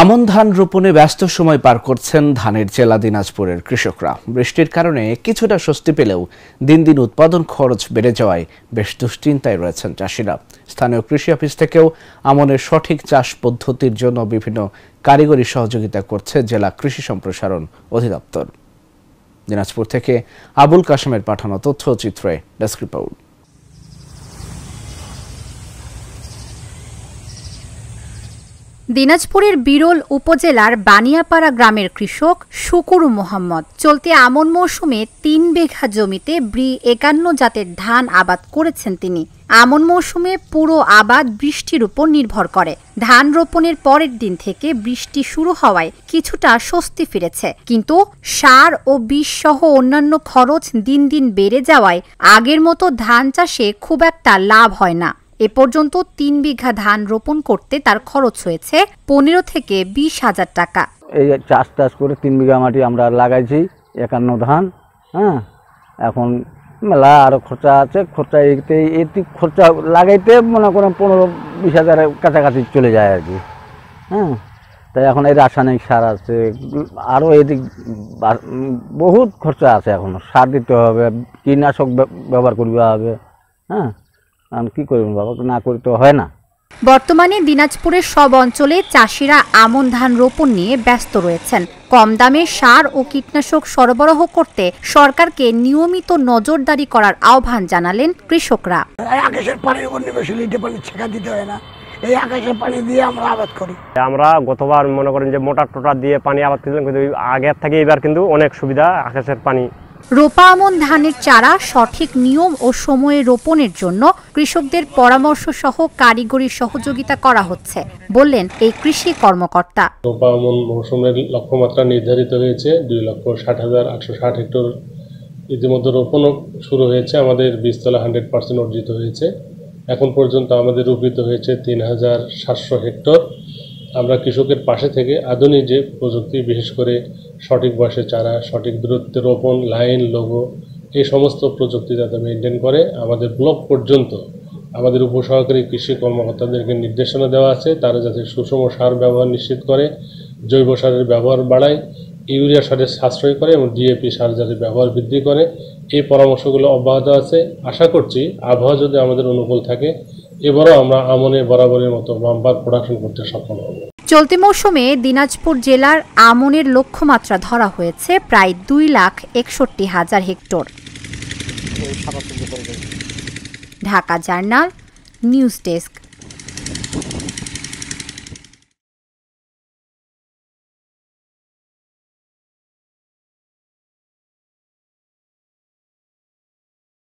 আমন ধান রোপণে ব্যস্ত সময় পার করছেন ধানের জেলা দিনাজপুরের কৃষকরা। বৃষ্টির কারণে কিছুটা স্বস্তি পেলেও দিন দিন উৎপাদন খরচ বেড়ে যাওয়ায় বেশ দুশ্চিন্তায় রয়েছেন চাষিরা। স্থানীয় কৃষি অফিস থেকেও আমনের সঠিক চাষ পদ্ধতির জন্য বিভিন্ন কারিগরি সহযোগিতা করছে জেলা কৃষি সম্প্রসারণ অধিদপ্তর। দিনাজপুর থেকে আবুল কাশেমের পাঠানো তথ্যচিত্রে ডেস্ক রিপোর্ট। দিনাজপুরের বিরল উপজেলার বানিয়াপাড়া গ্রামের কৃষক শুকুর মোহাম্মদ চলতি আমন মৌসুমে ৩ বিঘা জমিতে ব্রি ৫১ জাতের ধান আবাদ করেছেন তিনি। আমন মৌসুমে পুরো আবাদ বৃষ্টির উপর নির্ভর করে। ধান রোপণের পরের দিন থেকে বৃষ্টি শুরু হওয়ায় কিছুটা স্বস্তি ফিরেছে, কিন্তু সার ও বীজ সহ অন্যান্য খরচ দিন দিন বেড়ে যাওয়ায় আগের মতো ধান চাষে খুব একটা লাভ হয় না। এ পর্যন্ত ৩ বিঘা ধান রোপণ করতে তার খরচ হয়েছে ১৫ থেকে ২০ হাজার টাকা। এই চাষ করে ৩ বিঘা মাটি আমরা লাগাইছি ৫১ ধান। এখন মেলা আরো খরচা আছে, খরচা লাগাইতে মনে করেন ১৫-২০ হাজারের কাছাকাছি চলে যায় আর কি। তাই এখন এই রাসায়নিক সার আছে, আরও এদিক বহুত খরচা আছে। এখন সার দিতে হবে, কীটনাশক ব্যবহার করতে হবে। কি করবেন বাবা, না করতে হয় না। বর্তমানে দিনাজপুরের সব অঞ্চলে চাষিরা আমন ধান রোপণ নিয়ে ব্যস্ত রয়েছেন। কম দামে সার ও কীটনাশক সরবরাহ করতে সরকারকে নিয়মিত নজরদারি করার আহ্বান জানালেন কৃষকরা। আকাশের পানির উপর নির্ভরশীল, এটা পানি ছেঁকা দিতে হয় না, এই আকাশের পানি দিয়ে আমরা আবাদ করি। আমরা গতবার মনে করেন যে মোটর টোটার দিয়ে পানি আবাদ করেছিলাম, কিন্তু আগের থেকে এবার কিন্তু অনেক সুবিধা আকাশের পানি। রোপা আমন ধানের চারা সঠিক নিয়ম ও সময়ে রোপণের জন্য কৃষকদের পরামর্শ সহ কারিগরি সহযোগিতা করা হচ্ছে, বললেন এই কৃষি কর্মকর্তা। রোপা আমন মৌসুমের লক্ষ্যমাত্রা নির্ধারিত হয়েছে ২,৬০,৮৬০ হেক্টর। ইতিমধ্যে রোপণও শুরু হয়েছে, আমাদের বীজতলা 100% অর্জিত হয়েছে। এখন পর্যন্ত আমাদের রোপিত হয়েছে ৩,৭০০ হেক্টর। আমরা কৃষকের পাশে থেকে আধুনিক যে প্রযুক্তি, বিশেষ করে সঠিক বয়সে চারা, সঠিক দূরত্বে রোপণ, লাইন, লোগো, এই সমস্ত প্রযুক্তি যাতে মেনটেন করে আমাদের ব্লক পর্যন্ত আমাদের উপসহকারী কৃষি কর্মকর্তাদেরকে নির্দেশনা দেওয়া আছে। তারা যাতে সুষম সার ব্যবহার নিশ্চিত করে, জৈব সারের ব্যবহার বাড়ায়, ইউরিয়া সারের সাশ্রয় করে এবং ডিএপি সার যাতে ব্যবহার বৃদ্ধি করে, এই পরামর্শগুলো অব্যাহত আছে। আশা করছি আবহাওয়া যদি আমাদের অনুকূল থাকে, এবারও আমরা আমনে বরাবরের মতো বাম্পার প্রোডাকশন করতে সক্ষম হব। চলতি মৌসুমে দিনাজপুর জেলার আমনের লক্ষ্যমাত্রা ধরা হয়েছে প্রায় 2,61,000 hectare. Dhaka journal, news desk.